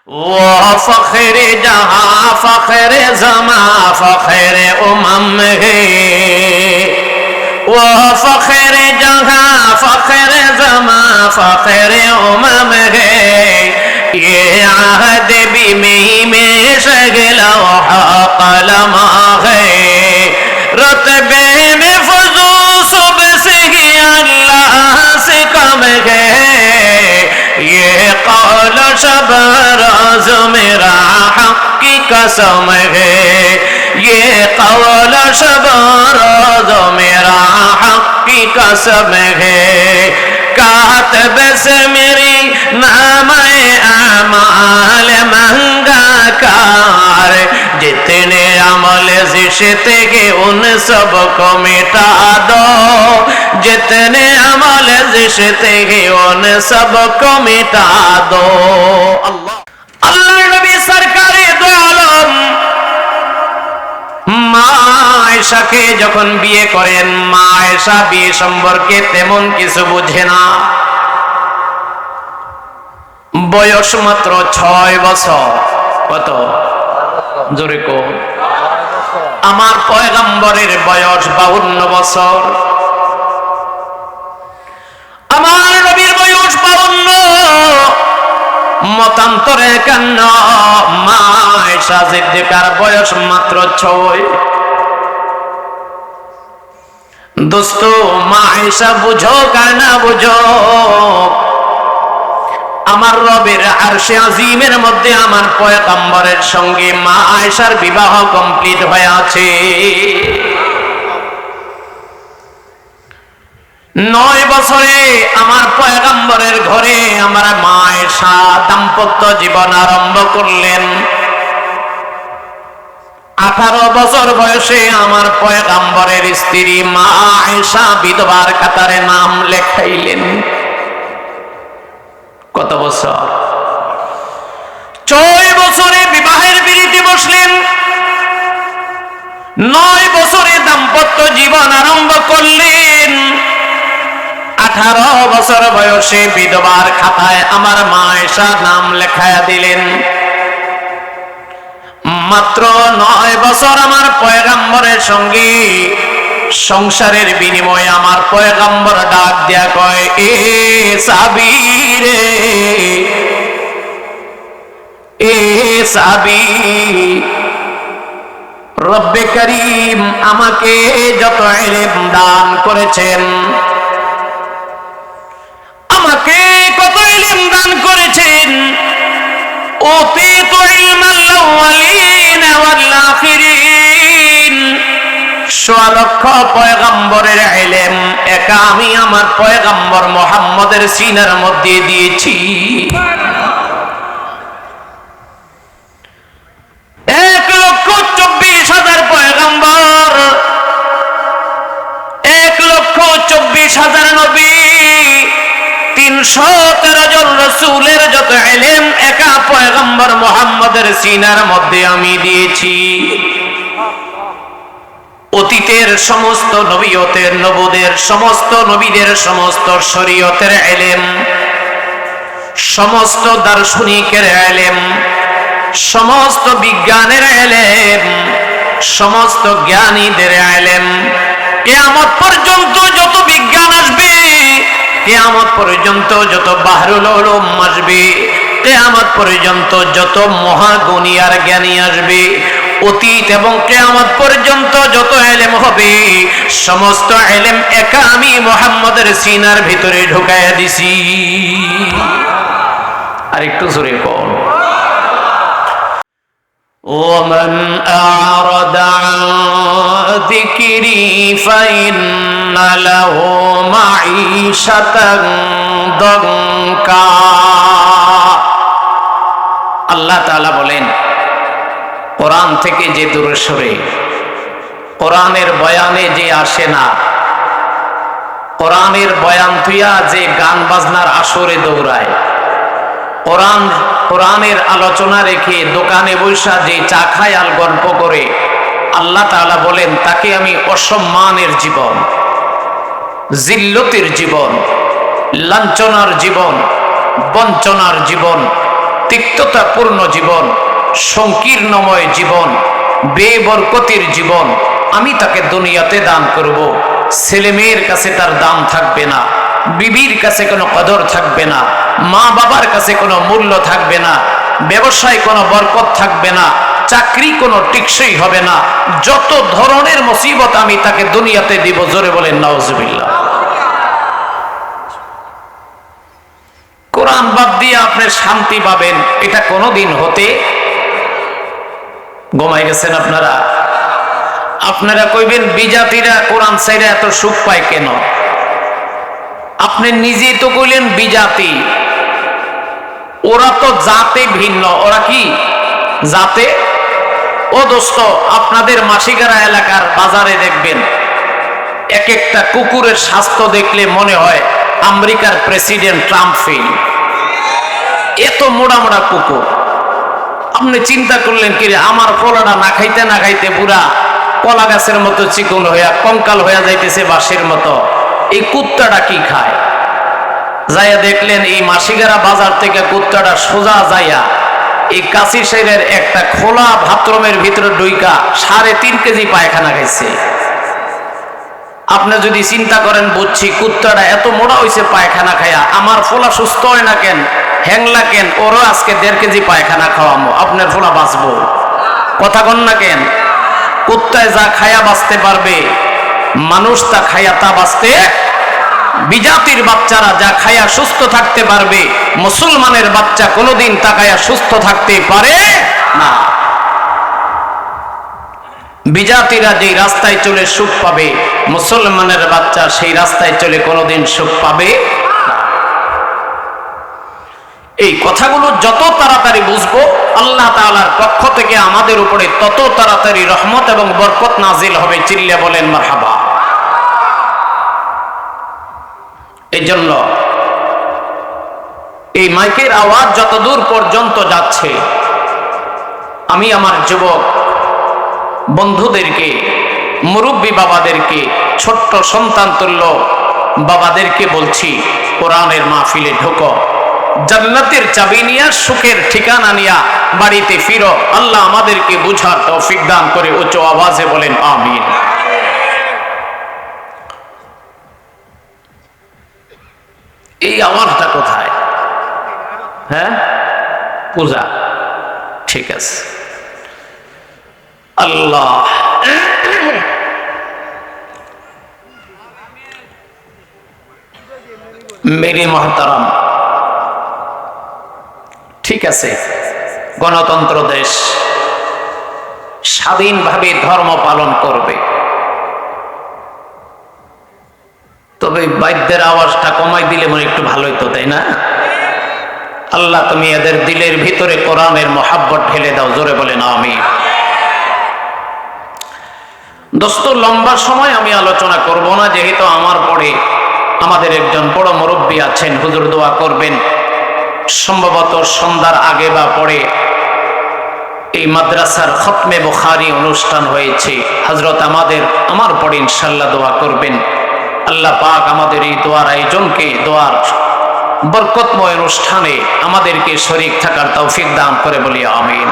वो फखर जहां फखर जमा फखर उमम है, वो फखर जहां फखर जमा फखर उमम है। ये आहद भी में शगला कलमा है, रुतबे में फजू सुबह से ही अल्लाह से कम है। ये कौल शब राज मेरा हक की कसम है, ये कौल शब राज मेरा हक की कसम है। कातब से मेरी नामे अमाल महंगा कार, जितने अमल जिश्ते के उन सब को मिटा दो, जितने अमल जिश्ते के उन सब को मिटा दो। अल्लाह अल्लाह नबी सरकारे दो आलम মা আয়েশাকে যখন বিয়ে করেন, মা আয়েশা বিয়ে সম্পর্কে তেমন কিছু বুঝে না। বয়স মাত্র 6 বছর। কত জোরে কো? আমার পয়গম্বরের বয়স 52 বছর, আমার নবীর বয়স 52, মতান্তরে 51, মা আয়েশা সিদ্দিকার বয়স মাত্র 6। দোস্ত, মা আয়েশা বুঝো আর না বুঝো, আমার রবের আরশে আজিমের মধ্যে আমার পয়গম্বরের সঙ্গে মা আয়েশার বিবাহ কমপ্লিট হয়ে আছে। 9 বছরে আমার পয়গম্বরের ঘরে আমার মা আয়েশা দাম্পত্য জীবন আরম্ভ করলেন। 18 বছর বয়সে আমার পয়গম্বরের স্ত্রী মা আয়েশা বিধবার কাতারে নাম লেখাইলেন। কত বছর? 6 বছরে বিবাহের পিঁড়িতে বসলেন, 9 বছরে দাম্পত্য জীবন আরম্ভ করলেন। 18 বছর বয়সে বিধবার খাতায় আমার মা আয়েশা নাম লেখায়া দিলেন। মাত্র 9 বছর আমার পয়গম্বরের সঙ্গে সংসারের বিনিময়ে আমার পয়গম্বর ডাক দিয়া কয়, এ সাবিরে, এ সাবি, রব্বে করিম আমাকে যত ইলম দান করেছেন, আমাকে কত ইলম দান করেছেন, ওতীতু ইলমাল আউয়ালিন ওয়াল আখিরিন, 100 লক্ষ পয়গম্বরের ইলম একা আমি আমার পয়গম্বর মুহাম্মদের সিনার মধ্যে দিয়েছি। 1,24,000 পয়গম্বর, 1,24,000 নবী, 313 জন রাসূলের যত ইলম একা পয়গম্বর মুহাম্মদের সিনার মধ্যে আমি দিয়েছি। অতীতের সমস্ত নবীয়তের নবুদের সমস্ত নবীদের সমস্ত শরীয়তের ইলম, সমস্ত দার্শনিকের ইলম, সমস্ত বিজ্ঞানের ইলম, সমস্ত জ্ঞানীদের ইলম, কিয়ামত পর্যন্ত যত বিজ্ঞান আসবে, কিয়ামত পর্যন্ত যত বাহরুল উলুম আসবে, কিয়ামত পর্যন্ত যত মহাগুণী আর জ্ঞানী আসবে, অতীত এবং কিয়ামত পর্যন্ত যত ইলম হবে, সমস্ত ইলম একা আমি মুহাম্মদের সিনার ভিতরে ঢুকায়া দিছি। আর একটু জোরে কোন, ওমান আ'রাদা আন যিকরি ফাইন্না লাহু মাঈশাতান দানকা। আল্লাহ তাআলা বলেন, কোরআন থেকে যে দূরে সরে, কোরআনের বয়ানে যে আসে না, কোরআনের বয়ান তুইয়া যে গান বাজনার আসরে দৌড়ায়, কোরআনের আলোচনা রেখে দোকানে বৈশা যে চা খায় আর গল্প করে, আল্লাহ তাআলা বলেন তাকে আমি অসম্মানের জীবন, জিল্লতের জীবন, লাঞ্ছনার জীবন, বঞ্চনার জীবন, তিক্ততাপূর্ণ জীবন, সংকীর্ণময় জীবন, বেবরকতির জীবন আমি তাকে দুনিয়াতে দান করব। ছেলে মেয়ের কাছে তার দাম থাকবে না, বিবির কাছে কোনো কদর থাকবে না, মা বাবার কাছে কোনো মূল্য থাকবে না, ব্যবসায় কোনো বরকত থাকবে না, চাকরি কোনো টিকসই হবে না। যত ধরনের মুসিবত আমি তাকে দুনিয়াতে দিব। জোরে বলেন নাউজুবিল্লাহ। কোরআন বাদ দিয়ে আপনি শান্তি পাবেন, এটা কোনোদিন হতে। ঘুমাই গেছেন আপনারা? আপনারা কইবেন বিজাতিরা কোরআন ছাইরা এত সুখ পায় কেন? আপনি নিজেই তো কইলেন বিজাতি, ওরা তো জাতে ভিন্ন। ওরা কি জাতে? ও দোস্ত, আপনাদের মাসিগারা এলাকার বাজারে দেখবেন এক একটা কুকুরের স্বাস্থ্য দেখলে মনে হয় আমেরিকার প্রেসিডেন্ট ট্রাম্প ফেল। এত মোড়া মোড়া কুকুর। আপনি চিন্তা করলেন কি আমার ফলাটা না খাইতে না খাইতে পুরা কলা গাছের মতো চিকন হইয়া কঙ্কাল হইয়া যাইতেছে বাঁশের মতো। এই কুত্তাটা কি খায়? যাইয়া দেখলেন এই মাসিগারা বাজার থেকে কুত্তাটা সোজা যাইয়া এই কাশি শেরের একটা খোলা বাথরুমের ভিতরে ঢুইকা 3.5 কেজি পায়খানা খাইছে। আপনি যদি চিন্তা করেন বুঝছি কুত্তাটা এত মোড়া হইছে পায়খানা খায়া, আমার ফোলা সুস্থ হয় না কেন, হ্যাংলা কেন? ওরও আজকে 1.5 কেজি পায়খানা খাওয়ামো, আপনার ফোলা বাঁচবো। কথা কন না কেন? কুত্তায় যা খায়া বাঁচতে পারবে, মানুষ তা খায়া তা বাঁচতে। বিজাতির বাচ্চারা যা খায়া সুস্থ থাকতে পারবে, মুসলমানের বাচ্চা কোনোদিন তা খায়া সুস্থ থাকতে পারে না। বিজাতিরা যেই রাস্তায় চলে সুখ পাবে, মুসলমানের বাচ্চা সেই রাস্তায় চলে কোনোদিন সুখ পাবে না। এই কথাগুলো যত তাড়াতাড়ি বুঝবো, আল্লাহ তাআলার পক্ষ থেকে আমাদের উপরে তত তাড়াতাড়ি রহমত এবং বরকত নাজিল হবে। চিল্লা বলেন মারহাবা। এই জন্য এই মাইকের আওয়াজ যতদূর পর্যন্ত যাচ্ছে, আমি আমার যুবক বন্ধুদেরকে, মুরব্বী বাবাদেরকে, ছোট্ট সন্তান তুল্য বাবাদেরকে বলছি, কোরআনের মাহফিলে ঢোকো, জান্নাতের চাবি নিয়া, সুখের ঠিকানা নিয়া বাড়িতে ফিরো। আল্লাহ আমাদেরকে বুঝার তৌফিক দান করে উচ্চ আওয়াজে বলেন আমিন। এই আওয়াজটা কোথায়? হ্যাঁ, পূজা। ঠিক আছে। আল্লাহ মেরে মহতারাম, ঠিক আছে, গণতন্ত্র দেশ, স্বাধীনভাবে ধর্ম পালন করবে, তবে বাদ্যের আওয়াজটা কমাই দিলে মনে একটু ভালোই তো, তাই না? আল্লাহ তুমি এদের দিলের ভিতরে কোরআনের মহাব্বত ঢেলে দাও। জোরে বলেন আমিন। দোস্ত, লম্বা সময় আমি আলোচনা করব না, যেহেতু আমার পরে আমাদের একজন বড় মুরব্বী আছেন, হুজুর দোয়া করবেন। সম্ভবত সন্ধ্যার আগে বা পরে এই মাদ্রাসার খতমে বুখারী অনুষ্ঠান হয়েছে। হযরত আমার পরে ইনশাআল্লাহ দোয়া করবেন। আল্লাহ পাক আমাদের এই দোয়ার আয়োজনকে, দোয়ার বরকতময় অনুষ্ঠানে আমাদেরকে শরীক থাকার তৌফিক দান করে বলি আমিন।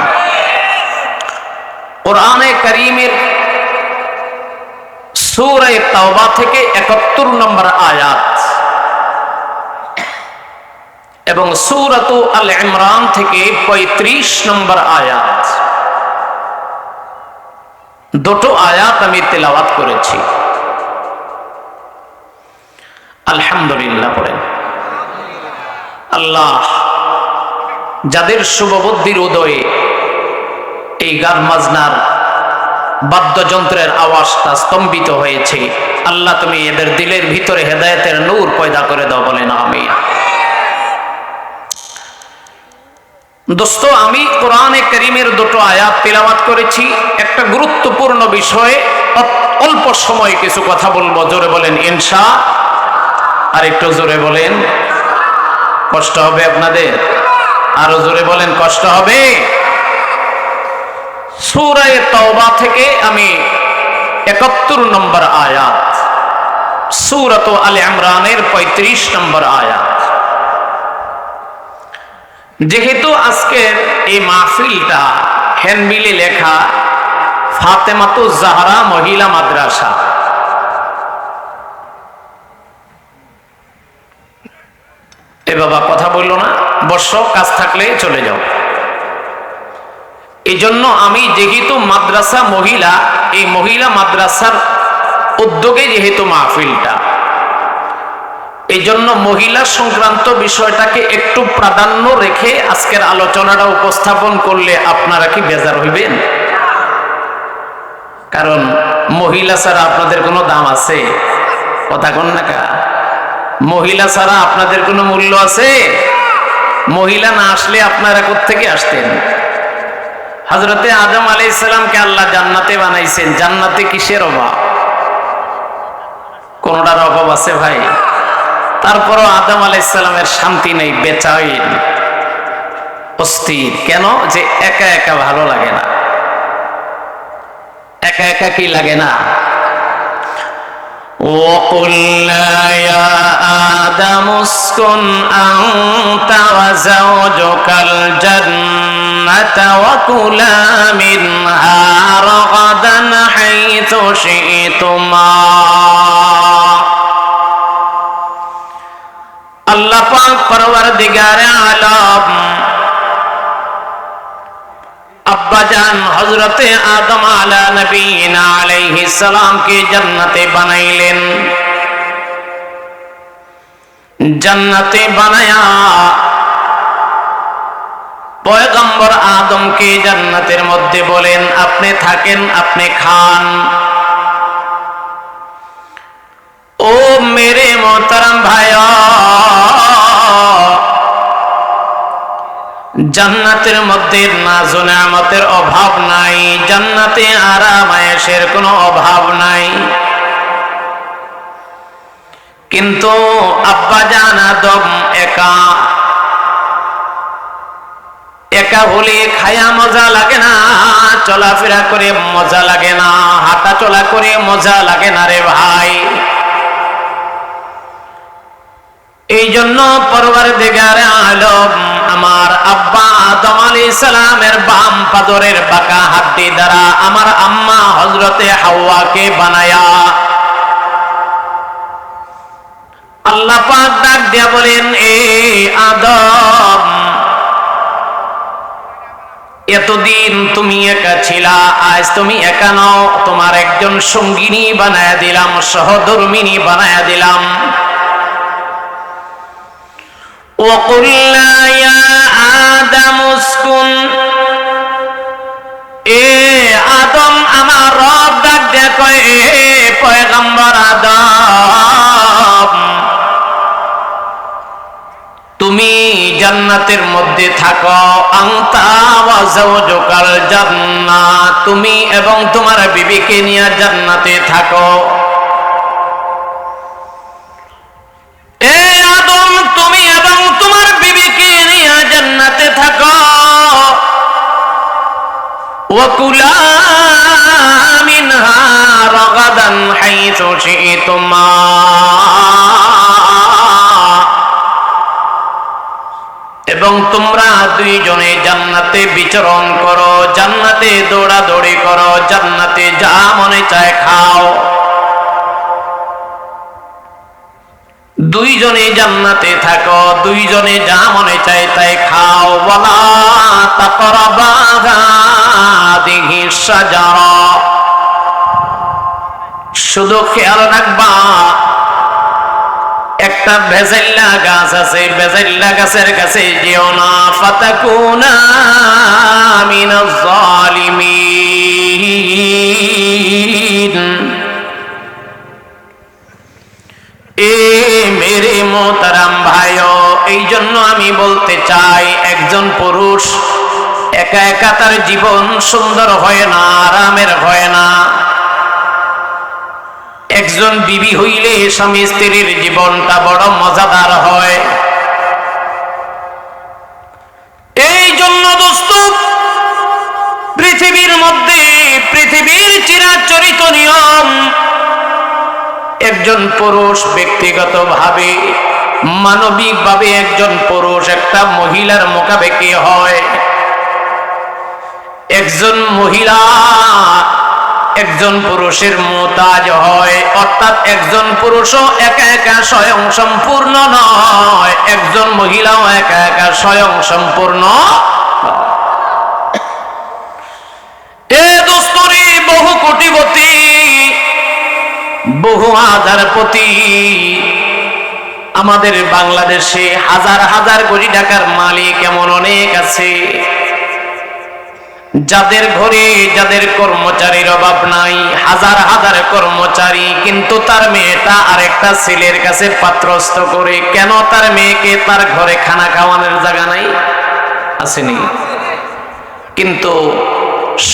কোরআনে কারীমের সূরা তাওবা থেকে 71 নম্বর আয়াত এবং সূরাতু আল ইমরান থেকে 35 নম্বর আয়াত, দুটো আয়াত আমি তেলাওয়াত করেছি। আলহামদুলিল্লাহ পড়েন। আল্লাহ যাদের শুভবুদ্ধির উদয়ে এই গান বাজনার বাদ্যযন্ত্রের আওয়াজটা স্তম্ভিত হয়েছে, আল্লাহ তুমি এদের দিলের ভিতরে হেদায়েতের নূর পয়দা করে দাও, বলেন আমিন। দোস্ত, আমি কোরআনে কারীমের দুটো আয়াত তেলাওয়াত করেছি। একটা গুরুত্বপূর্ণ বিষয়ে অল্প সময় কিছু কথা বলবো। জোরে বলেন ইনশা। আর একটু জোরে বলেন। কষ্ট হবে আপনাদের? আরো জোরে বলেন, কষ্ট হবে? সূরা তাওবা থেকে আমি 71 নম্বর আয়াত, সূরাত আলে ইমরানের 35 নম্বর আয়াত। যেহেতু আজকের এই মাহফিলটা হ্যান্ডবিলে লেখা ফাতেমাতুজ জাহরা মহিলা মাদ্রাসা, এ বাবা কথা বললো না, বসো, কাজ থাকলে চলে যাও। এই জন্য আমি যেহেতু মাদ্রাসা মহিলা, এই মহিলা মাদ্রাসার উদ্যোগে যেহেতু মাহফিলটা, এই জন্য মহিলা সংক্রান্ত বিষয়টাকে একটু প্রাধান্য রেখে আজকের আলোচনাটা উপস্থাপন করলে আপনারা কি বেজার হইবেন? কারণ মহিলা ছাড়া আপনাদের কোনো দাম আছে? কথা কোন না কা? মহিলা ছাড়া আপনাদের কোনো মূল্য আছে? মহিলা না আসলে আপনারা কোত্থেকে আসতেন? হযরতে আদম আলাইহিস সালামকে আল্লাহ জান্নাতে বানাইছেন, জান্নাতে কিসের অভাব? কোনটার অভাব আছে ভাই? তারপরও আদম আলাইহিস সালামের শান্তি নেই, বেচৈন, অস্থির। কেন? যে একা একা ভালো লাগে না। একা একা কি লাগে না? وَقُلْنَا يَا آدَمُ اسْكُنْ أَنْتَ وَزَوْجُكَ الْجَنَّةَ وَكُلَا مِنْهَا رَغَدًا حَيْثُ شِئْتُمَا। আল্লাহ পাক পরওয়ারদিগারে আলম আব্বাজান হযরতে আদম আলা নবীনা আলাইহিস সালামকে জান্নাতে বানাইলেন। জান্নাতে বানায়া পয়গম্বর আদমকে জান্নাতের মধ্যে বলেন, আপনি থাকেন, আপনি খান। ও মেরে মোহতারাম ভাইয়া, জান্নাতের মধ্যে নাজ ও নেয়ামতের অভাব নাই, জান্নাতে আরাম আয়েশের কোনো অভাব নাই। কিন্তু আব্বাজান আদম একা একা হলে খায়া মজা লাগে না, চলাফেরা করে মজা লাগে না, হাঁটা চলা করে মজা লাগে না রে ভাই। এই জন্য পরওয়ারদিগারে আলম আমার আব্বা আদম আলাইহিস সালামের বাম পাজরের বাঁকা হাড্ডি দ্বারা আমার আম্মা হযরতে হাওয়াকে বানায়া আল্লাহ পাক ডাক দিয়া বলেন, এ আদম, এতদিন তুমি একা ছিলা, আজ তুমি একা নও, তোমার একজন সঙ্গিনী বানায়া দিলাম, সহধর্মিনী বানায়া দিলাম। وَقُلْنَا يَا آدَمُ اسْكُنْ, এ আদম, আমার রব ডাক দেয়া কয়, এ পয়গম্বর আদম, তুমি জান্নাতের মধ্যে থাকো, আনতা ওয়া যাওজুকাল জান্নাহ, তুমি এবং তোমার বিবিকে নিয়ে জান্নাতে থাকো। জান্নাতে থাকো, ওয়াকুলা মিনহা রাগাদান হাইসু শি'তুমা, এবং তোমরা দুইজনে জান্নাতে বিচরণ করো, জান্নাতে দৌড়াদৌড়ি করো, জান্নাতে যা মনে চায় খাও। দুইজনে জান্নাতে থাকো, দুইজনে যা মনে চায় তাই খাও। ওয়ালা তাকরাবা হাদিহিস শাজারা, শুধু খেয়াল রাখবা, একটা বেজাইল্লা গাছ আছে, বেজাইল্লা গাছের কাছে যেও না, ফাতাকুনা মিনাজ জালিমিন। এ মেরে মোহতারাম ভাইও, এই জন্য আমি বলতে চাই, একজন পুরুষ একা একা তার জীবন সুন্দর হয় না, আরামের হয় না। একজন বিবি হইলে স্বামী স্ত্রীর জীবনটা বড় মজাদার হয়। এই জন্য দোস্ত, পৃথিবীর মধ্যে, পৃথিবীর চিরাচরিত নিয়ম, একজন পুরুষ ব্যক্তিগতভাবে মানবিকভাবে একজন পুরুষ একটা মহিলার মোকাবেকি হয়, একজন মহিলা একজন পুরুষের মুতাজ হয়, অর্থাৎ একজন পুরুষও একা একা স্বয়ং সম্পূর্ণ নয়, একজন মহিলাও একা একা স্বয়ং সম্পূর্ণ। এ দোস্তরি বহু কোটিপতি, বহু হাজারপতি আমাদের বাংলাদেশে হাজার হাজার কোটি টাকার মালিক এমন অনেক আছে যাদের ঘরে যাদের কর্মচারীর অভাব নাই, হাজার হাজার কর্মচারী, কিন্তু তার মেয়েটা আরেকটা ছেলের কাছে পাত্রস্থ করে। কেন? তার মেয়েকে তার ঘরে খানা খাওয়ানোর জায়গা নাই, আসেনি। কিন্তু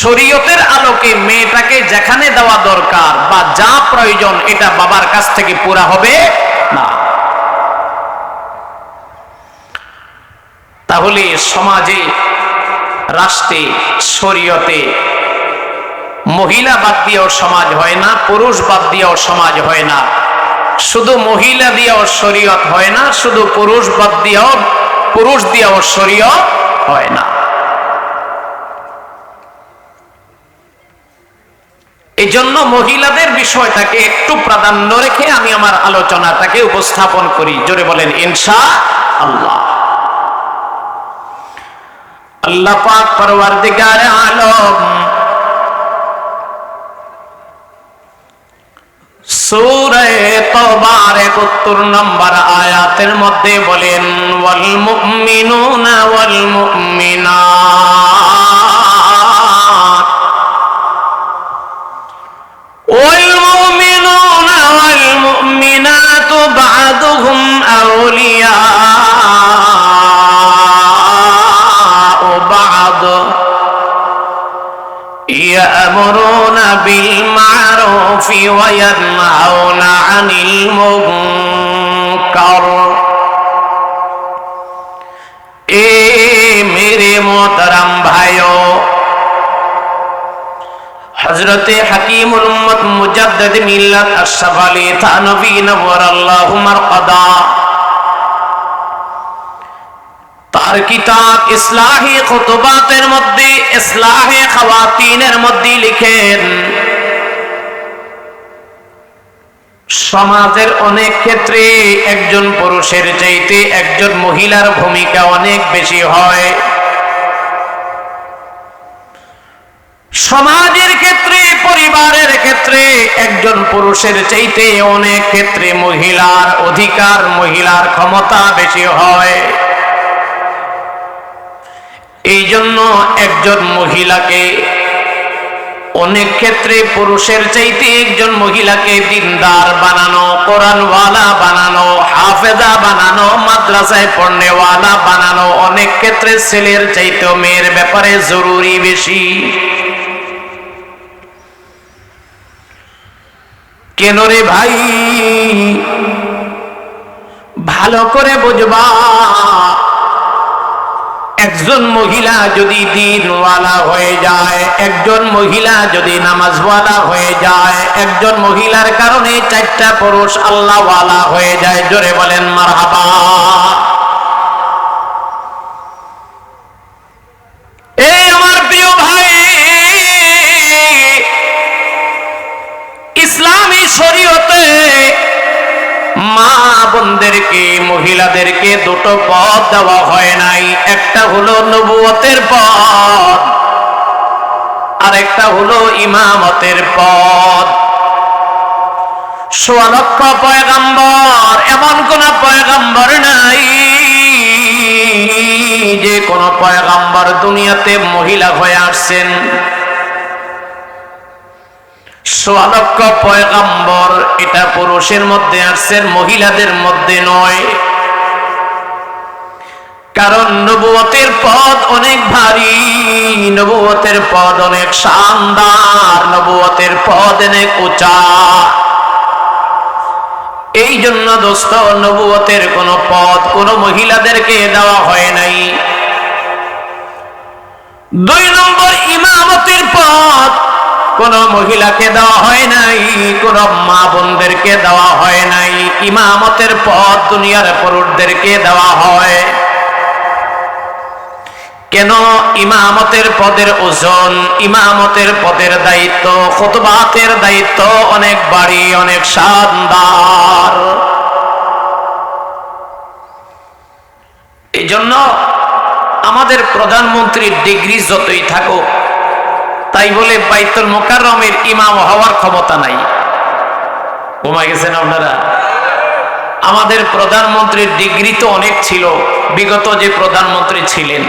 শরীয়তের আলোকে মেয়েটাকে যেখানে দেওয়া দরকার বা যা প্রয়োজন এটা বাবার কাছ থেকে পুরা হবে না। তাহলে সমাজে, রাষ্ট্রে, শরীয়তে মহিলা বাদ দিয়েও সমাজ হয় না, পুরুষ বাদ দিয়েও সমাজ হয় না, শুধু মহিলা দিয়েও শরীয়ত হয় না, শুধু পুরুষ বাদ দিয়েও শরীয়ত হয় না। এই জন্য মহিলাদের বিষয়টাকে একটু প্রাধান্য রেখে আমি আমার আলোচনাটাকে উপস্থাপন করি। জোরে বলেন ইনশাআল্লাহ। আল্লাহ পাক পরওয়ারদিগারে আলম সূরা তাওবার 71 নম্বর আয়াতের মধ্যে বলেন, ওয়াল মুমিনুনা ওয়াল মুমিনাত ওয়াল মুমিনুনা ওয়াল মুমিনাতু বা'দুহুম আউলিয়া يأمرون بالمعروف وينهون عن المنكر। এ মেরে মোহতারাম ভাইও, হযরতে হাকিমুল উম্মত মুজাদ্দিদ মিল্লাত আশরাফ আলী থানভী নওয়ারাল্লাহু মারকাদা তার কিতাব ইসলাহি খুতুবাতের মধ্যে, ইসলাহে খাওয়াতিনের মধ্যে লিখেন, সমাজের অনেক ক্ষেত্রে একজন পুরুষের চাইতে একজন মহিলার ভূমিকা অনেক বেশি হয়। সমাজের ক্ষেত্রে, পরিবারের ক্ষেত্রে একজন পুরুষের চাইতে অনেক ক্ষেত্রে মহিলার অধিকার, মহিলার ক্ষমতা বেশি হয়। এই জন্য একজন মহিলাকে অনেক ক্ষেত্রে পুরুষের চাইতে একজন মহিলাকে দিনদার বানানো, কোরআনওয়ালা বানানো, হাফেজা বানানো, মাদ্রাসায় পড়নেওয়ালা বানানো অনেক ক্ষেত্রে ছেলের চাইতে মেয়ের ব্যাপারে জরুরি বেশি। কেন রে ভাই? ভালো করে বুঝবা, একজন মহিলা যদি দ্বীনওয়ালা হয়ে যায়, একজন মহিলা যদি নামাজওয়ালা হয়ে যায়, একজন মহিলার কারণে 4টা পুরুষ আল্লাহওয়ালা হয়ে যায়। জোরে বলেন মারহাবা। এই আমার প্রিয় ভাই, ইসলামী শরীয়তে মা বোনদেরকে, মহিলাদেরকে দুটো পদ দেওয়া হয় নাই। একটা হলো নবুয়তের পদ, আর একটা হলো ইমামতের পদ। ১৬ লক্ষ পয়গম্বর, এমন কোন পয়গম্বর নাই যে কোন পয়গম্বর দুনিয়াতে মহিলা হয়ে আসছেন। ১৬ লক্ষ পয়গম্বর এটা পুরুষের মধ্যে আসছেন, মহিলাদের মধ্যে নয়। কারণ নবুয়তের পদ অনেক ভারী, নবুয়তের পদ অনেক শানদার, নবুয়তের পদ অনেক উঁচা। এই জন্য দোস্ত, নবুয়তের কোন পদ কোন মহিলাদেরকে দেওয়া হয় নাই। ২ নম্বর ইমামতের পদ, কোন মহিলাকে দেওয়া হয় নাই, কোন মা বোনদেরকে দেওয়া হয় নাই। ইমামতের পদ দুনিয়ার পুরুষদেরকে দেওয়া হয়। কেন? ইমামতের পদের ওজন, ইমামতের পদের দায়িত্ব, খুতবাতের দায়িত্ব অনেক বাড়ি, অনেক শানদার। এই জন্য আমাদের প্রধানমন্ত্রীর ডিগ্রি যতই থাকুক, তাই বলে বাইতুল মুকাররমের ইমাম হওয়ার ক্ষমতা নাই। ঘুমাই গেছেন আপনারা? আমাদের প্রধানমন্ত্রীর ডিগ্রি তো অনেক ছিল, বিগত যে প্রধানমন্ত্রী ছিলেন,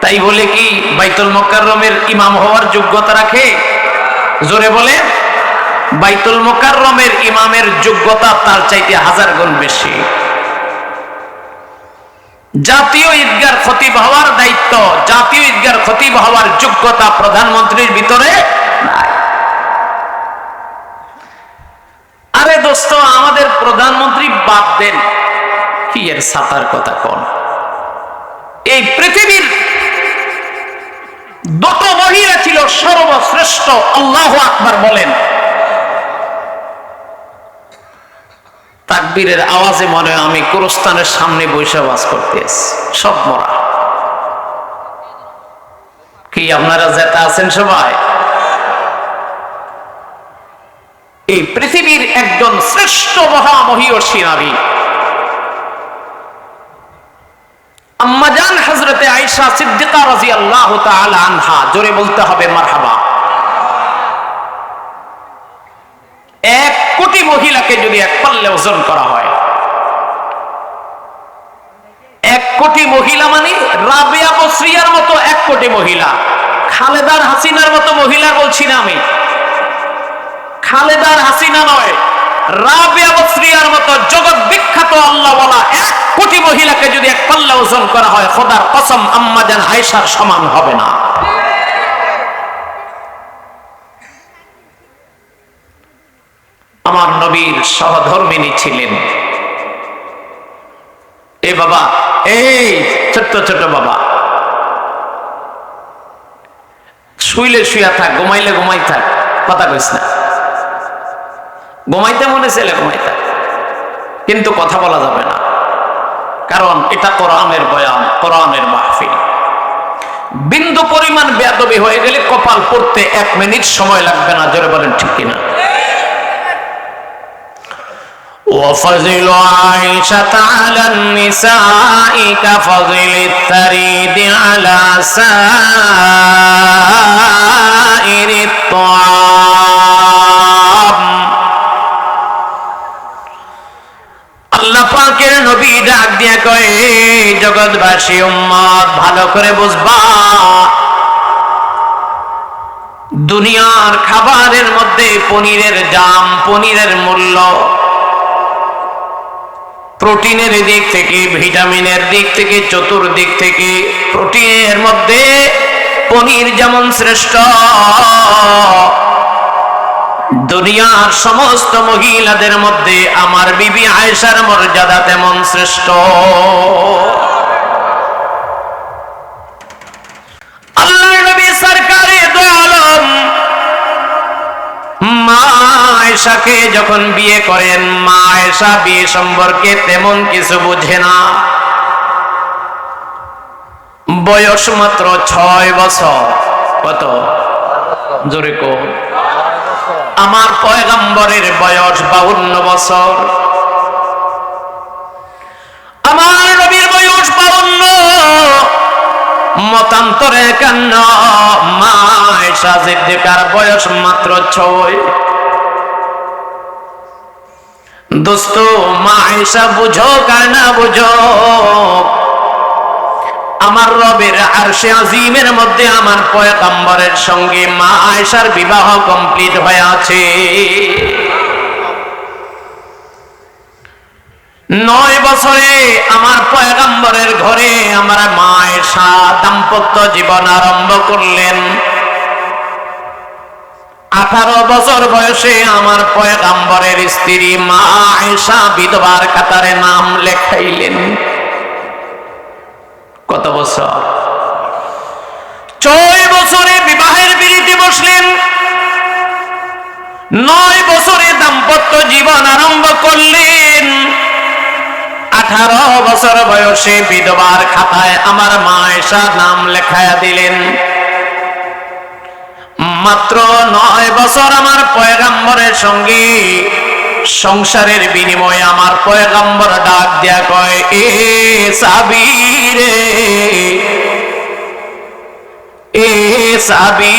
তাই বলে কি বাইতুল মুকাররমের ইমাম হওয়ার যোগ্যতা রাখে? জোরে বলে। বাইতুল মুকাররমের ইমামের যোগ্যতা তার চাইতে 1000 গুণ বেশি। জাতীয় ঈদগার খতিব হওয়ার দায়িত্ব, জাতীয় ঈদগার খতিব হওয়ার যোগ্যতা প্রধানমন্ত্রীর ভিতরে নাই। আরে দোস্ত, আমাদের প্রধানমন্ত্রী বাদ দেন, কি এর ছাতার কথা কোন? এই পৃথিবীর যত মহিলা ছিল সর্বশ্রেষ্ঠ, আল্লাহু আকবার বলেন। তাকবীরের আওয়াজে মনে হয় আমি কুরস্থানের সামনে বৈশা ওয়াজ করতে আছি। সব মরা। কি আপনারা যেটা আছেন সবাই? এই পৃথিবীর একজন শ্রেষ্ঠ মহামহীয়সী নারী আম্মাজান হযরতে আয়েশা সিদ্দিকা রাদিয়াল্লাহু তাআলা আনহা, জোরে বলতে হবে মারহাবা। 1 কোটি মহিলাকে যদি এক পাল্লে ওজন করা হয়, 1 কোটি মহিলা মানে রাবেয়া বসরিয়ার মতো 1 কোটি মহিলা, খালেদার হাসিনার মতো মহিলা বলছি না আমি, খালেদার হাসিনা নয়, রাবেয়া বসরিয়ার মতো জগৎ বিখ্যাত আল্লাহওয়ালা 1 কোটি মহিলাকে যদি এক পাল্লা ওজন করা হয়, খোদার কসম আম্মাজান আয়েশার সমান হবে না। আমার নবীর সহধর্মিনী ছিলেন। এ বাবা, এই ছোট্ট ছোট বাবা, শুইলে শুয়া থাক, ঘুমাইলে ঘুমাই থাক, কথা কইস না। ঘুমাইতে মনে ছেলে ঘুমাই থাক, কিন্তু কথা বলা যাবে না, কারণ এটা কোরআনের বয়ান, কোরআনের মাহফিল। বিন্দু পরিমাণ বেয়াদবি হয়ে গেলে কপাল পড়তে 1 মিনিট সময় লাগবে না। জোরে বলেন ঠিক কিনা? وفضل عائشة على النساء كفضل الثريد على سائر الطعام। আল্লাহ পাকের নবী ডাক দিয়া কয়, জগৎবাসী উম্মত ভালো করে বুঝবা, দুনিয়ার খাবারের মধ্যে পনিরের দাম, পনিরের মূল্য, প্রোটিনের দিক থেকে, ভিটামিনের দিক থেকে, চতুর্দিক থেকে প্রোটিনের মধ্যে পনির যেমন শ্রেষ্ঠ, দুনিয়ার সমস্ত মহিলাদের মধ্যে আমার বিবি আয়েশার মর্যাদা তেমন শ্রেষ্ঠ। আল্লাহর নবী সরকারে দো আলম মা আয়েশাকে যখন বিয়ে করেন, মা আয়েশা বিয়ে সম্পর্কে তেমন কিছু বুঝে না। বয়স মাত্র 6 বছর। কত? জোরে কো। আমার পয়গম্বরের বয়স 52 বছর। আমার নবীর বয়স 52, মতান্তরে 51। মা আয়েশা সিদ্দিকার বয়স মাত্র 6। দোস্ত, মা আয়েশা বুঝো আর না বুঝো, আমার রবের আরশে আজিমের মধ্যে আমার পয়গম্বরের সঙ্গে মা আয়েশার বিবাহ কমপ্লিট হয়ে আছে। 9 বছরে আমার পয়গম্বরের ঘরে আমার মা আয়েশা দাম্পত্য জীবন আরম্ভ করলেন। 18 বছর বয়সে আমার পয়গম্বরের স্ত্রী মা আয়েশা বিধবার কাতারে নাম লেখাইলেন। কত বছর? 6 বছরে বিবাহের পিঁড়িতে বসলেন। 9 বছরে দাম্পত্য জীবন আরম্ভ করলেন। 18 বছর বয়সে বিধবার খাতায় আমার মা আয়েশা নাম লেখায়া দিলেন। মাত্র 9 বছর আমার পয়গম্বরের সঙ্গে সংসারের বিনিময়ে আমার পয়গম্বর ডাক দিয়া কয়, এ সাবিরে, এ সাবি,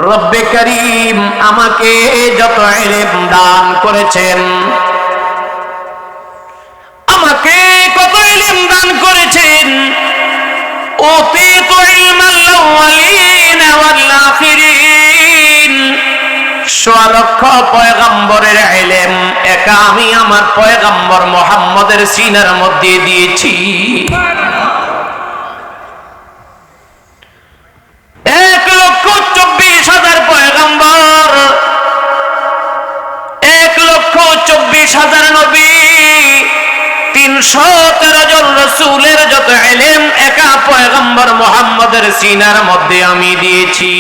রব্বে করিম আমাকে যত ইলম দান করেছেন, আমাকে কত ইলম দান করেছেন, উতিতু ইলমাল আউয়ালিন ওয়াল আখিরিন, 100 লক্ষ পয়গম্বরের ইলম একা আমি আমার পয়গম্বর মুহাম্মদের সিনার মধ্যে দিয়েছি। 1,24,000 পয়গম্বর, 1,24,000 নবী, 313 জন রাসূলের যত ইলম একা পয়গম্বর মুহাম্মদের সিনার মধ্যে আমি দিয়েছি।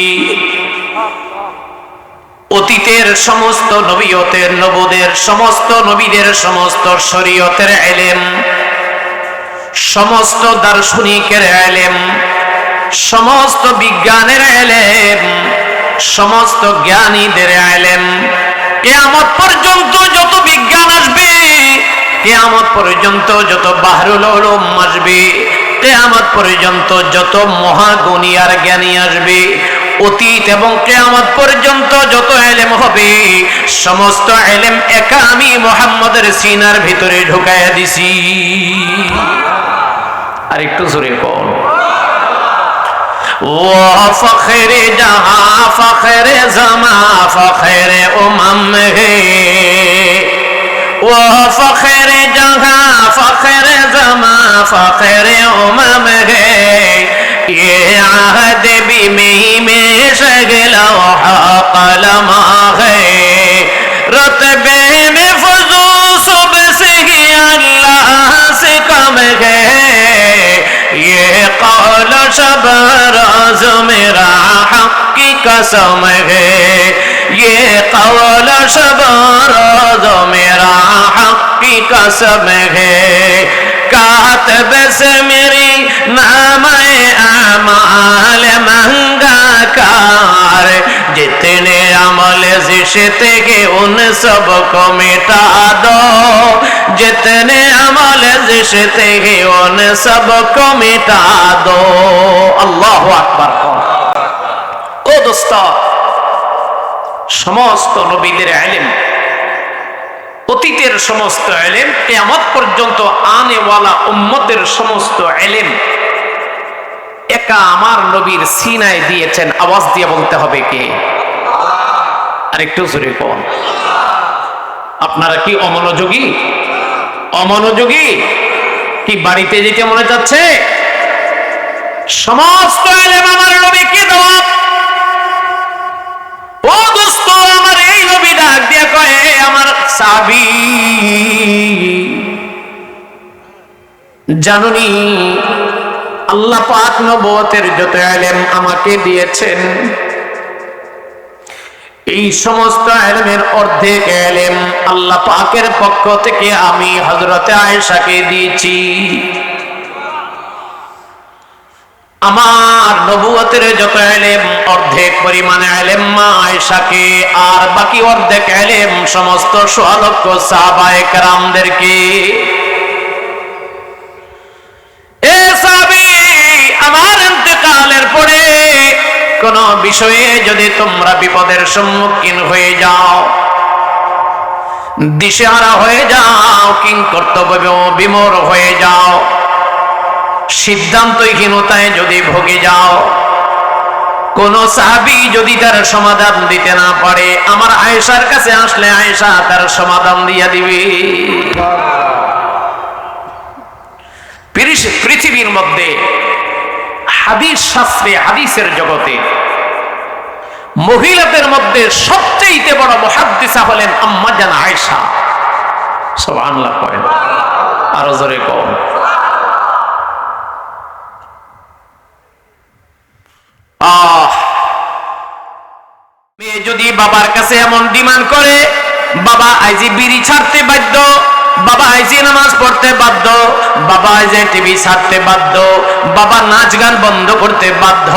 অতীতের সমস্ত নবীয়তের নবুদের সমস্ত নবীদের সমস্ত শরীয়তের ইলম, সমস্ত দার্শনিকের ইলম, সমস্ত বিজ্ঞানের ইলম, সমস্ত জ্ঞানীদের ইলম, কিয়ামত পর্যন্ত যত বিজ্ঞান আসবে, কিয়ামত পর্যন্ত যত বাহরুল উলুম আসবে, কিয়ামত পর্যন্ত যত মহাগুণী আর জ্ঞানী আসবে, অতীত এবং কিয়ামত পর্যন্ত যত ইলম হবে, সমস্ত ইলম একা আমি মুহাম্মদের সিনার ভিতরে ঢুকাইয়া দিছি। আর একটু জোরে বল, ও ফখরে জাহাঁ ফখরে জামা ফখরে উম্ম হে, ও ফখরে জাহাঁ ফখরে জামা ফখরে উম্ম হে, ये आहद भी में शगला कलम है, रुतबे में फजू सुबह से ही अल्लाह से कम है, ये कौल शब रोज मेरा हक की कसम है, ये कौल शब रोज मेरा हक की कसम है, कातब से मेरी नामे अमाल महंगा कार, जितने अमल जिसते के उन सब को मिटा दो, जितने अमल जिसते के उन सब को मिटा दो। अल्लाहु আকবার। ও দোস্ত, সমস্ত নবীদের ইলম, অতীতের সমস্ত ইলম, কিয়ামত পর্যন্ত আনেওয়ালা উম্মতের সমস্ত ইলম একা আমার নবীর সিনায় দিয়েছেন। আওয়াজ দিয়ে বলতে হবে কে? আর একটু জোরে কোন। আপনারা কি অমনোযোগী? অমনোযোগী কি বাড়িতে যেতে মনে যাচ্ছে? সমস্ত ইলম আমার নবীকে দেওয়া। ও দোস্ত, আমার এই নবী ডাক দিয়ে কয়, আমার সাবি, জানুনি আল্লাহ পাক নবুয়তের যত ইলম আমাকে দিয়েছেন, এই সমস্ত ইলমের অর্ধেক ইলম আল্লাহ পাকের পক্ষ থেকে আমি হযরতে আয়েশাকে দিয়েছি। আমার নবুয়তের যত ইলম অর্ধেক পরিমাণে ইলম মা আয়েশাকে, আর বাকি অর্ধেক ইলম সমস্ত 100 লক্ষ সাহাবায়ে কেরামদেরকে। এ সাহাবী, আমার ইন্তেকালের পরে কোন বিষয়ে যদি তোমরা বিপদের সম্মুখীন হয়ে যাও, দিশেহারা হয়ে যাও, কিংকর্তব্য বিমূঢ় হয়ে যাও, সিদ্ধান্তহীনতায় যদি ভুগে যাও, কোন সাহাবী যদি তার সমাধান দিতে না পারে, আমার আয়েশার কাছে আসলে আয়েশা তার সমাধান দিয়া দিবে। পৃথিবীর মধ্যে হাদিস শাস্ত্রে, হাদিসের জগতে মহিলাদের মধ্যে সবচেয়ে বড় মুহাদ্দিসা হলেন আম্মা জান আয়েশা। সুবহানাল্লাহ করেন, আরো জোরে কও। যদি বাবার কাছে এমন ডিমান্ড করে, বাবা আইজি বিড়ি ছাড়তে বাধ্য, বাবা আইজি নামাজ পড়তে বাধ্য, বাবা আইজি টিভি ছাড়তে বাধ্য, বাবা নাচ গান বন্ধ করতে বাধ্য,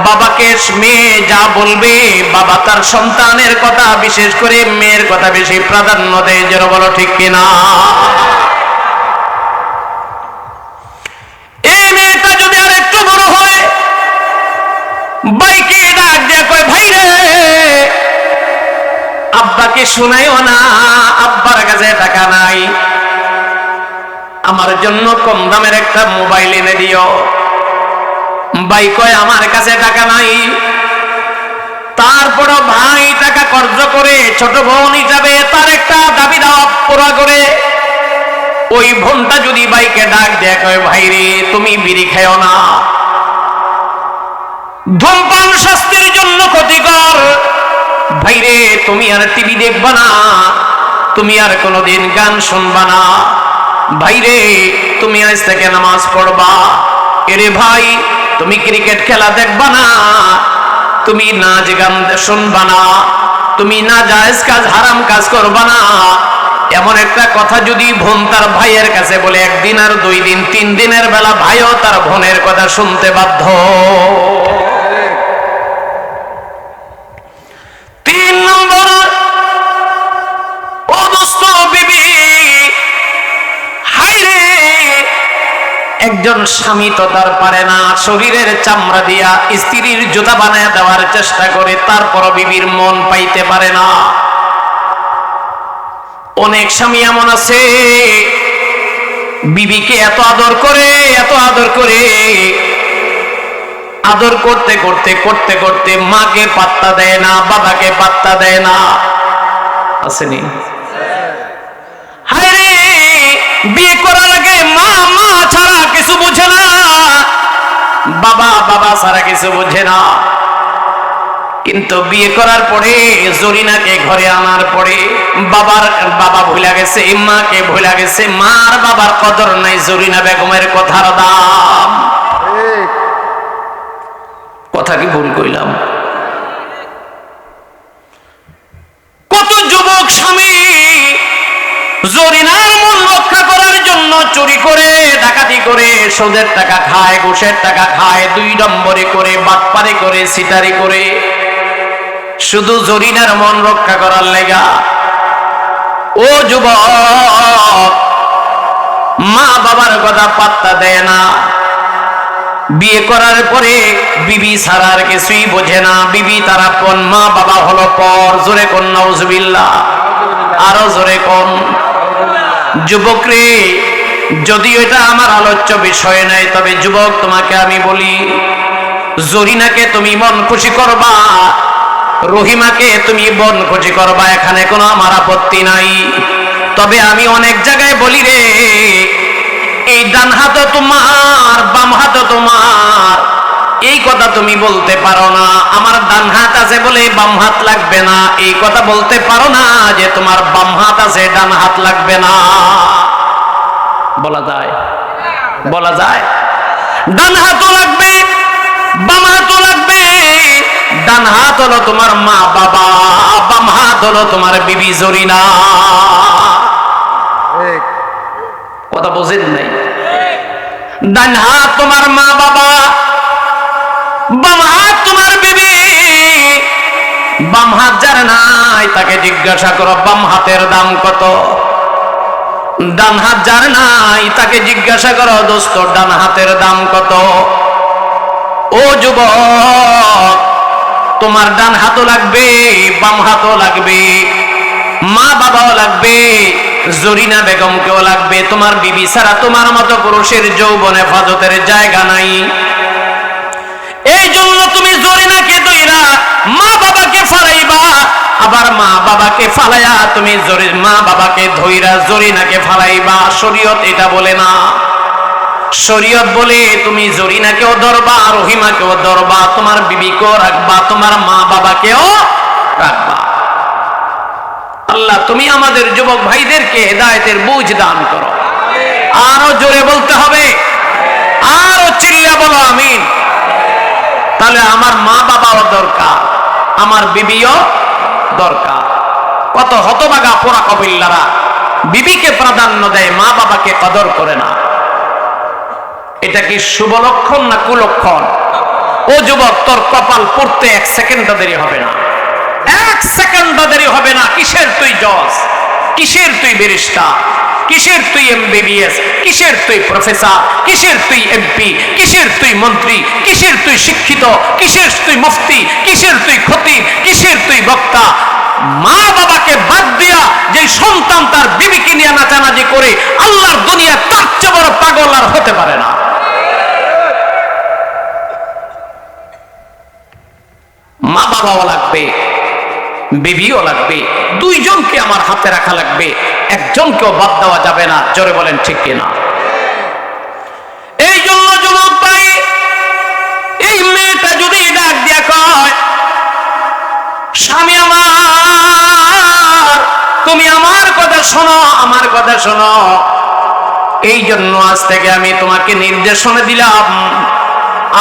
বাবাকে মেয়ে যা বলবে বাবা তার সন্তানের কথা, বিশেষ করে মেয়ের কথা বেশি প্রাধান্য দেয়। যেন বলো ঠিক কিনা? এই মেয়েটা যদি আর একটু বড় হয়, বাইকে ডাক দিয়ে কয়, ভাই রে, আব্বাকে শোনাইও না, আব্বার কাছে টাকা নাই, আমার জন্য কম দামের একটা মোবাইল এনে দিও। ভাই কয়, আমার কাছে টাকা নাই। তারপরও ভাই টাকা কর্জ করে ছোট বোন হিসাবে তার একটা দাবি দাওয়া পুরা করে। ওই বোনটা যদি ভাইকে ডাক দেয়, কয়, ভাই রে, তুমি বিড়ি খাও না, ধূমপান স্বাস্থ্যের জন্য ক্ষতিকর, ভাইরে তুমি আর টিভি দেখবা না, তুমি আর কোনোদিন গান শুনবা না, ভাইরে তুমি আজ থেকে নামাজ পড়বা, এরে ভাই তুমি ক্রিকেট খেলা দেখবা না, তুমি নাচ গান শুনবা না, তুমি না জায়েজ কাজ হারাম কাজ করবা না। এমন একটা কথা যদি বোন তার ভাইয়ের কাছে বলে, একদিন আর 2 দিন 3 দিনের বেলা ভাইও তার বোনের কথা শুনতে বাধ্য। 3 নম্বর, ও দোস্ত বিবি, হায়রে, একজন স্বামী তো তার পারে না, শরীরের চামড়া দিয়া স্ত্রীর জুতা বানায় দেওয়ার চেষ্টা করে, তারপর বিবির মন পাইতে পারে না। অনেক স্বামী এমন আছে, বিবিকে এত আদর করে, এত আদর করে, আদর করতে করতে করতে করতে মাকে পাত্তা দেয় না, বাবাকে পাত্তা দেয় না। আসেনি? হায়রে, বিয়ে করার আগে মা মা ছাড়া কিছু বুঝে না, বাবা বাবা ছাড়া কিছু বুঝে না, কিন্তু বিয়ে করার পরে জরিনাকে ঘরে আনার পরে বাবা ভুলে গেছে, মাকে ভুলে গেছে, মার বাবার কদর নাই, জরিনা বেগমের কথার দাম। কথা কি ভুল কইলাম? কত যুবক স্বামী জরিনার মন রক্ষা করার জন্য চুরি করে, ডাকাতি করে, সুদের টাকা খায়, ঘুষের টাকা খায়, 2 নম্বরে করে, বাটপারি করে, সিটারি করে, শুধু জরিনার মন রক্ষা করার লেগা। ও যুবক, মা বাবার কথা পাত্তা দেয় না, বিয়ে করার পরে বিবি ছাড়ার কিছুই বোঝে না, বিবি তার আপন, মা বাবা হলো পর। জোরে কোন নাউজুবিল্লাহ, আরো জোরে কোন। যুবক রে, যদিও এটা আমার আলোচ্য বিষয় নাই, তবে যুবক তোমাকে আমি বলি, জরিনাকে তুমি মন খুশি করবা, রহিমাকে তুমি মন খুশি করবা, এখানে কোনো আমার আপত্তি নাই। তবে আমি অনেক জায়গায় বলি রে, এই ডান হাত তোমার, বাম হাত তোমার, এই কথা তুমি বলতে পারো না। আমার ডান হাত আছে বলে বাম হাত লাগবে না, এই কথা বলতে পারো না যে তোমার বাম হাত আছে ডান হাত লাগবে না। বলা যায়? বলা যায়? ডান হাতও লাগবে, বাম হাতও লাগবে। ডান হাত হলো তোমার মা বাবা, বাম হাত হলো তোমার বিবি জরিনা। কথা বোঝেন নাই? ডান হাত তোমার মা বাবা, বাম হাত তোমার বিবি। বাম হাত যার নাই তাকে জিজ্ঞাসা করো বাম হাতের দাম কত। ডান হাত যার নাই তাকে জিজ্ঞাসা করো দোস্ত ডান হাতের দাম কত। ও যুবক, তোমার ডান হাতও লাগবে, বাম হাতও লাগবে, মা বাবাও লাগবে, জরিনা বেগমকেও লাগবে। তোমার বিবি ছাড়া তোমার মতো পুরুষের যৌবনে হেফাজতের জায়গা নাই। এই জন্য তুমি জরিনাকে দইরা মা বাবাকে ফালাইবা, আবার মা বাবাকে ফালাইয়া তুমি মা বাবাকে ধইরা জরিনাকে ফালাইবা। শরীয়ত এটা বলে না। শরীয়ত বলে তুমি জরিনাকেও ধরবা, রহিমাকেও ধরবা, তোমার বিবিকেও রাখবা, তোমার মা বাবাকেও রাখবা। আল্লাহ তুমি আমাদের যুবক ভাইদেরকে হেদায়েতের বুঝ দান করো। আরো জোরে বলতে হবে, আরো চিল্লা বলো আমিন। তাহলে আমার মা বাবাও দরকার, আমার বিবিও দরকার। কত হতভাগা পোড়া কবিল্লারা বিবিকে প্রাধান্য দেয়, মা বাবাকে কদর করে না। এটা কি শুভ লক্ষণ না কুলক্ষণ? ও যুবক, তোর কপাল পড়তে 1 সেকেন্ডও দেরি হবে না, 1 সেকেন্ডও দেরি হবে না। কিসের তুই জজ, কিসের তুই ব্যারিস্টার, কিসের তুই এমবিবিএস, কিসের তুই প্রফেসর, কিসের তুই এমপি, কিসের তুই মন্ত্রী, কিসের তুই শিক্ষিত, কিসের তুই মুফতি, কিসের তুই খতিব, কিসের তুই বক্তা? মা বাবাকে বাদ দিয়া যে সন্তান তার বিবিকে নিয়ে নাচানাচি করে, আল্লাহর দুনিয়া তার চেয়ে বড় পাগল আর হতে পারে না। মা বাবাও লাগবে, বিবিও লাগবে, দুইজনকে আমার হাতে রাখা লাগবে, একজনকেও বাদ দেওয়া যাবে না। জোরে বলেন ঠিক কিনা? এই জন্য যুবক ভাই, এই মেয়েটা যদি ডাক দিয়া কয়, স্বামী আমার, তুমি আমার কথা শোনো, আমার কথা শোনো, এই জন্য আজ থেকে আমি তোমাকে নির্দেশনা দিলাম,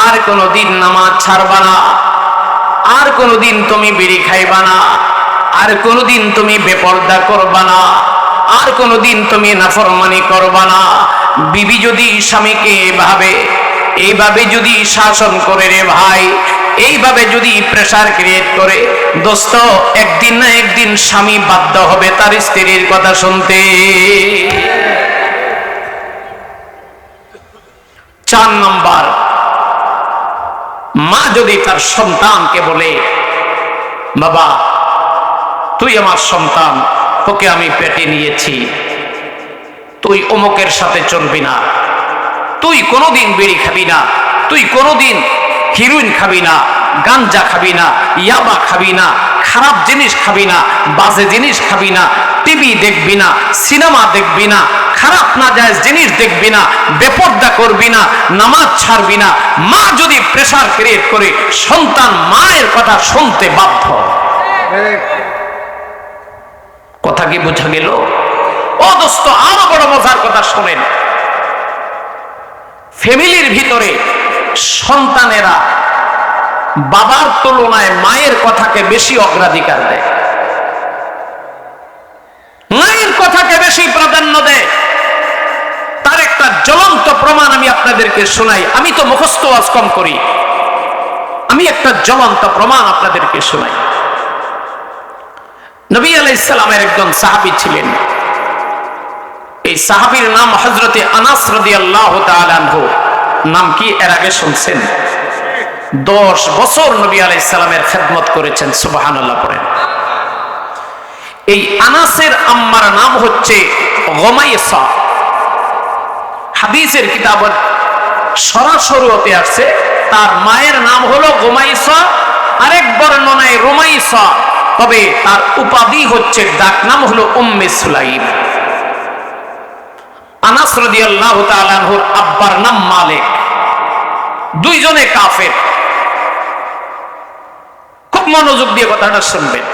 আর কোনদিন নামাজ ছাড়বা না, আর কোনদিন তুমি বিড়ি খাইবা না, আর কোনদিন তুমি বেপরদা করবা না, আর কোনদিন তুমি নাফরমানি করবা না। বিবি যদি স্বামীকে এইভাবে যদি শাসন করে রে ভাই, এইভাবে যদি প্রেসার ক্রিয়েট করে, দোস্ত, একদিন না একদিন স্বামী বাধ্য হবে তার স্ত্রীর কথা শুনতে। 4 নম্বর, মা যদি তার সন্তানকে বলে, বাবা তুই আমার সন্তান, তোকে আমি পেটে নিয়েছি, তুই অমুকের সাথে চলবি না, তুই কোনোদিন বিড়ি খাবি না, তুই কোনোদিন হিরোইন খাবি না, গাঞ্জা খাবি না, ইয়াবা খাবি না, খারাপ জিনিস খাবি না, বাজে জিনিস খাবি না, টিভি দেখবি না, সিনেমা দেখবি না, খারাপ না যায় জিনিস দেখবি না, বেপরদা করবি না, নামাজ ছাড়বি না। মা যদি প্রেসার ক্রিয়েট করে, সন্তান মায়ের কথা শুনতে বাধ্য। কথা কি বোঝা গেল? ও দোস্ত, আরো বড় মজার কথা শোনেন। ফ্যামিলির ভিতরে সন্তানেরা বাবার তুলনায় মায়ের কথাকে বেশি অগ্রাধিকার দেয়, মায়ের কথাকে বেশি প্রাধান্য দেয়। তার একটা জ্বলন্ত প্রমাণ আমি আপনাদেরকে শোনাই। আমি তো মুখস্থ ওয়াজ কম করি, আমি একটা জ্বলন্ত প্রমাণ আপনাদেরকে শোনাই। নবী আলাইহিস সালামের একজন সাহাবী ছিলেন, এই সাহাবীর নাম হযরতে আনাস রাদিয়াল্লাহু তাআলা আনহু। নাম কি এর আগে শুনছেন? 10 বছর নবী আলাইহিস সালামের খেদমত করেছেন। সুবহানাল্লাহ পড়েন। এই আনাসের আম্মার নাম হচ্ছে গুমাইসা। হাদিসের কিতাবের সরাসরিতে আছে তার মায়ের নাম হলো গুমাইসা, আরেক বর্ণনায় রুমাইসা, তবে তার উপাধি হচ্ছে, ডাক নাম হলো উম্মে সুলাইম। আনাস রাদিয়াল্লাহু তাআলা আনহুর আব্বার নাম মালিক, দুইজনে কাফের। খুব মনোযোগ দিয়ে কথাটা শুনবেন।